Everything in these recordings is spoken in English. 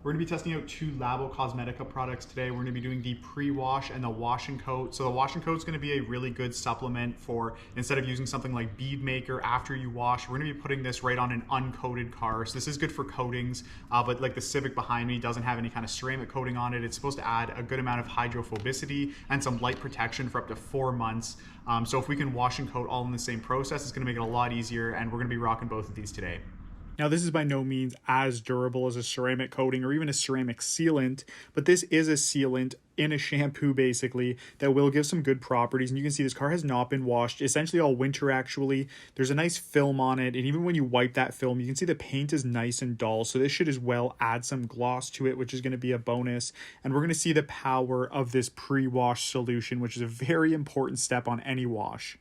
We're going to be testing out two Labocosmetica products today. We're going to be doing the pre-wash and the wash and coat. So the wash and coat is going to be a really good supplement for, instead of using something like Bead Maker after you wash, we're going to be putting this right on an uncoated car. So this is good for coatings, but like the Civic behind me doesn't have any kind of ceramic coating on it. It's supposed to add a good amount of hydrophobicity and some light protection for up to 4 months. So if we can wash and coat all in the same process, it's going to make it a lot easier, and we're going to be rocking both of these today. Now, this is by no means as durable as a ceramic coating or even a ceramic sealant, but this is a sealant in a shampoo basically that will give some good properties. And you can see this car has not been washed essentially all winter actually. There's a nice film on it, and even when you wipe that film, you can see the paint is nice and dull. So this should as well add some gloss to it, which is going to be a bonus. And we're going to see the power of this pre-wash solution, which is a very important step on any wash.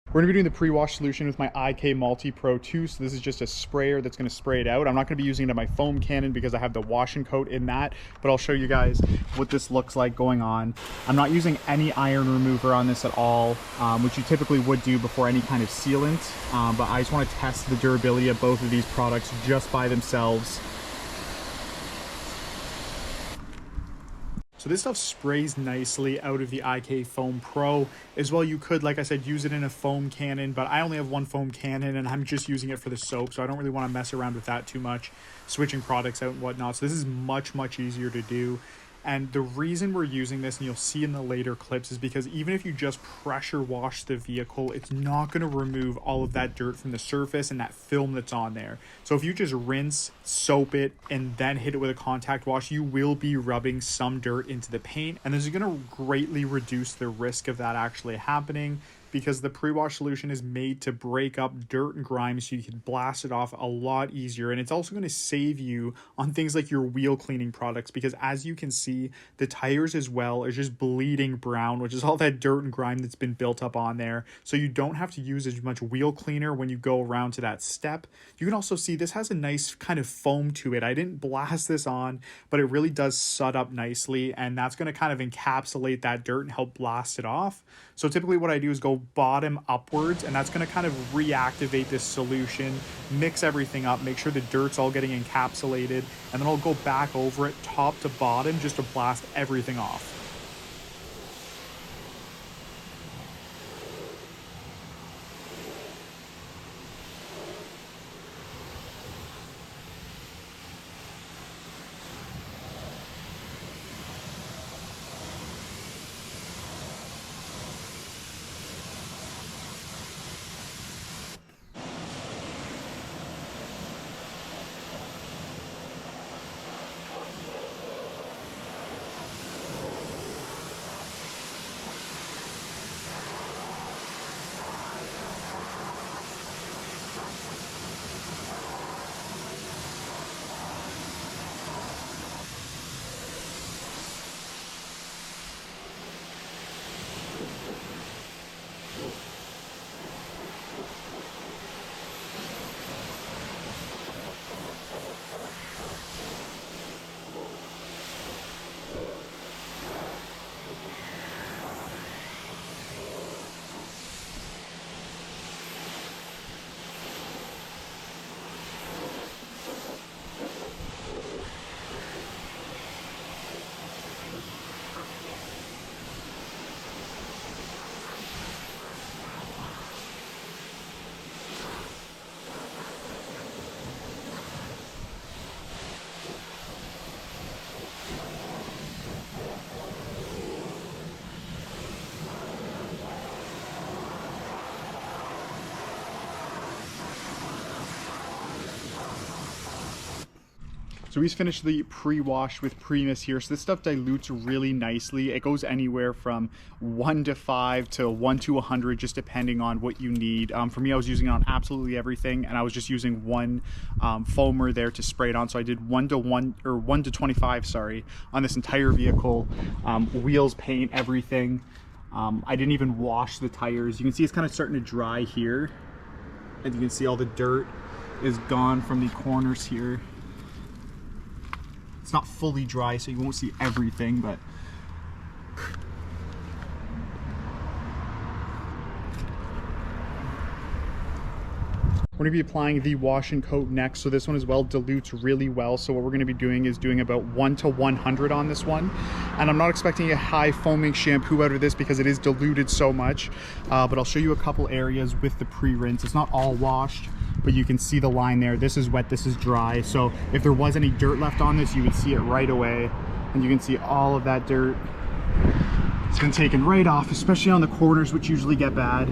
We're going to be doing the pre-wash solution with my IK Multi Pro 2. So this is just a sprayer that's going to spray it out. I'm not going to be using it in my foam cannon because I have the wash and coat in that, but I'll show you guys what this looks like going on. I'm not using any iron remover on this at all, which you typically would do before any kind of sealant, but I just want to test the durability of both of these products just by themselves. So this stuff sprays nicely out of the IK Foam Pro. As well, you could, like I said, use it in a foam cannon, but I only have one foam cannon and I'm just using it for the soap, so I don't really want to mess around with that too much, switching products out and whatnot. So this is much easier to do. And the reason we're using this, and you'll see in the later clips, is because even if you just pressure wash the vehicle, it's not going to remove all of that dirt from the surface and that film that's on there. So if you just rinse, soap it, and then hit it with a contact wash, you will be rubbing some dirt into the paint. And this is going to greatly reduce the risk of that actually happening, because the pre-wash solution is made to break up dirt and grime so you can blast it off a lot easier. And it's also going to save you on things like your wheel cleaning products, because as you can see, the tires as well are just bleeding brown, which is all that dirt and grime that's been built up on there. So you don't have to use as much wheel cleaner when you go around to that step. You can also see this has a nice kind of foam to it. I didn't blast this on, but it really does sud up nicely, and that's going to kind of encapsulate that dirt and help blast it off. So typically what I do is go bottom upwards, and that's going to kind of reactivate this solution, mix everything up, make sure the dirt's all getting encapsulated, and then I'll go back over it top to bottom just to blast everything off. So we just finished the pre-wash with Primus here. So this stuff dilutes really nicely. It goes anywhere from 1 to 5 to 1 to 100, just depending on what you need. For me, I was using it on absolutely everything, and I was just using one foamer there to spray it on. So I did 1 to 25, sorry, on this entire vehicle. Wheels, paint, everything. I didn't even wash the tires. You can see it's kind of starting to dry here. And you can see all the dirt is gone from the corners here. It's not fully dry, so you won't see everything, but We're going to be applying the wash and coat next. So this one as well dilutes really well. So what we're going to be doing is doing about 1 to 100 on this one. And I'm not expecting a high foaming shampoo out of this because it is diluted so much. But I'll show you a couple areas with the pre-rinse. It's not all washed, but you can see the line there. This is wet, this is dry. So if there was any dirt left on this, you would see it right away. And you can see all of that dirt. It's been taken right off, especially on the corners, which usually get bad.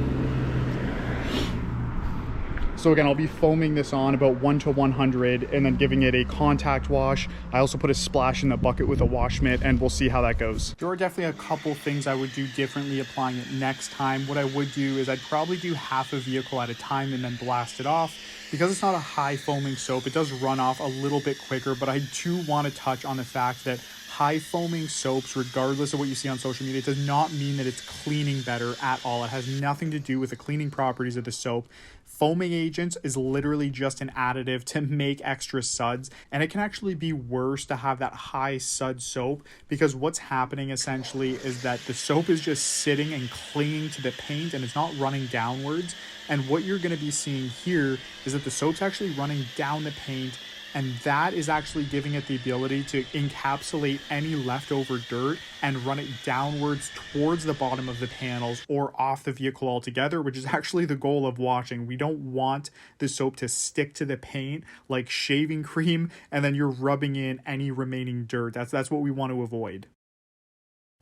So again, I'll be foaming this on about 1 to 100 and then giving it a contact wash. I also put a splash in the bucket with a wash mitt, and we'll see how that goes. There are definitely a couple things I would do differently applying it next time. What I would do is I'd probably do half a vehicle at a time and then blast it off. Because it's not a high foaming soap, it does run off a little bit quicker, but I do want to touch on the fact that high foaming soaps, regardless of what you see on social media, it does not mean that it's cleaning better at all. It has nothing to do with the cleaning properties of the soap. Foaming agents is literally just an additive to make extra suds, and it can actually be worse to have that high sud soap, because what's happening essentially is that the soap is just sitting and clinging to the paint and it's not running downwards. And what you're going to be seeing here is that the soap's actually running down the paint, and that is actually giving it the ability to encapsulate any leftover dirt and run it downwards towards the bottom of the panels or off the vehicle altogether, which is actually the goal of washing. We don't want the soap to stick to the paint like shaving cream and then you're rubbing in any remaining dirt. That's what we want to avoid.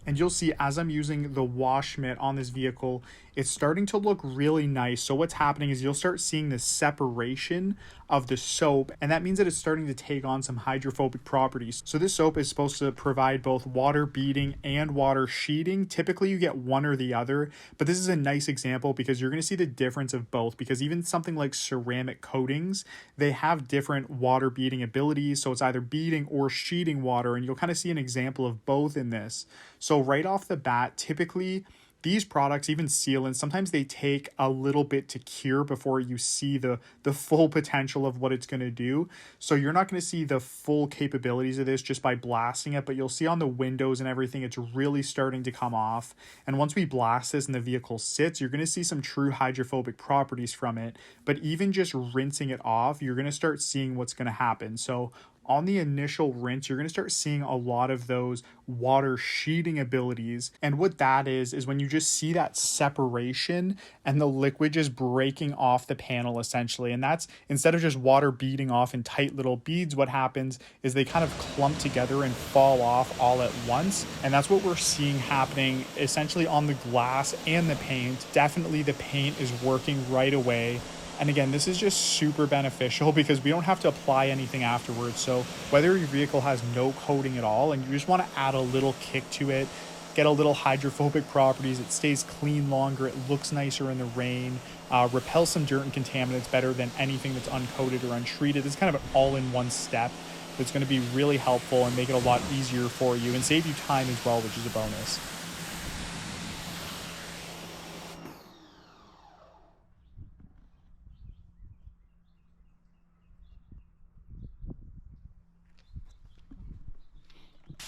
And you'll see as I'm using the wash mitt on this vehicle, it's starting to look really nice. So what's happening is you'll start seeing the separation of the soap, and that means that it's starting to take on some hydrophobic properties. So this soap is supposed to provide both water beading and water sheeting. Typically you get one or the other, but this is a nice example because you're going to see the difference of both, because even something like ceramic coatings, they have different water beading abilities. So it's either beading or sheeting water, and you'll kind of see an example of both in this. So right off the bat, typically these products, even sealants, sometimes they take a little bit to cure before you see the full potential of what it's going to do. So you're not going to see the full capabilities of this just by blasting it, but you'll see on the windows and everything, it's really starting to come off. And once we blast this and the vehicle sits, you're going to see some true hydrophobic properties from it. But even just rinsing it off, you're going to start seeing what's going to happen. So on the initial rinse, you're going to start seeing a lot of those water sheeting abilities. And what that is when you just see that separation and the liquid just breaking off the panel essentially. And that's, instead of just water beading off in tight little beads, what happens is they kind of clump together and fall off all at once. And that's what we're seeing happening essentially on the glass and the paint. Definitely the paint is working right away. And again, this is just super beneficial because we don't have to apply anything afterwards. So whether your vehicle has no coating at all and you just want to add a little kick to it, get a little hydrophobic properties, it stays clean longer, it looks nicer in the rain, repels some dirt and contaminants better than anything that's uncoated or untreated. It's kind of an all-in-one step that's going to be really helpful and make it a lot easier for you and save you time as well, which is a bonus.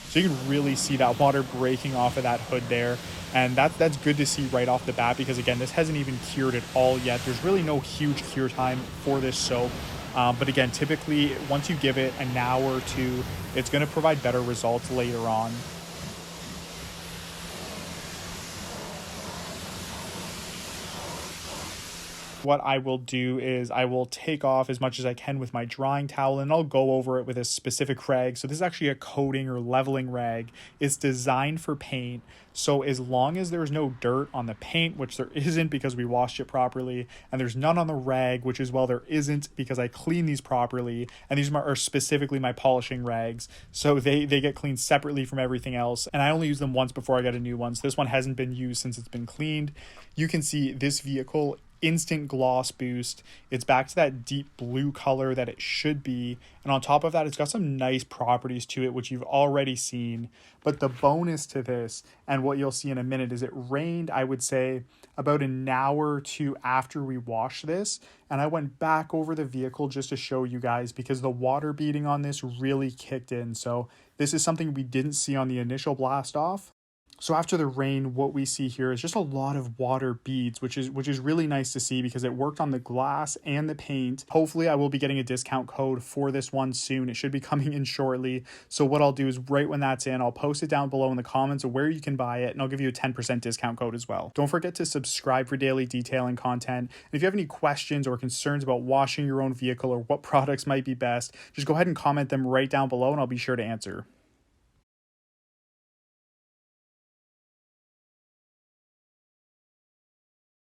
So you can really see that water breaking off of that hood there. And that's good to see right off the bat because, again, this hasn't even cured at all yet. There's really no huge cure time for this soap. But again, typically, once you give it an hour or two, it's going to provide better results later on. What I will do is I will take off as much as I can with my drying towel, and I'll go over it with a specific rag. So this is actually a coating or leveling rag. It's designed for paint. So as long as there's no dirt on the paint, which there isn't because we washed it properly, and there's none on the rag, which is, well, there isn't because I clean these properly, and these are specifically my polishing rags. So they get cleaned separately from everything else, and I only use them once before I get a new one. So this one hasn't been used since it's been cleaned. You can see this vehicle, instant gloss boost. It's back to that deep blue color that it should be, and on top of that, it's got some nice properties to it which you've already seen. But the bonus to this, and what you'll see in a minute, is it rained, I would say, about an hour or two after we washed this, and I went back over the vehicle just to show you guys because the water beading on this really kicked in. So this is something we didn't see on the initial blast off. So after the rain, what we see here is just a lot of water beads, which is really nice to see because it worked on the glass and the paint. Hopefully I will be getting a discount code for this one soon. It should be coming in shortly. So what I'll do is right when that's in, I'll post it down below in the comments of where you can buy it, and I'll give you a 10% discount code as well. Don't forget to subscribe for daily detailing content. And if you have any questions or concerns about washing your own vehicle or what products might be best, just go ahead and comment them right down below and I'll be sure to answer.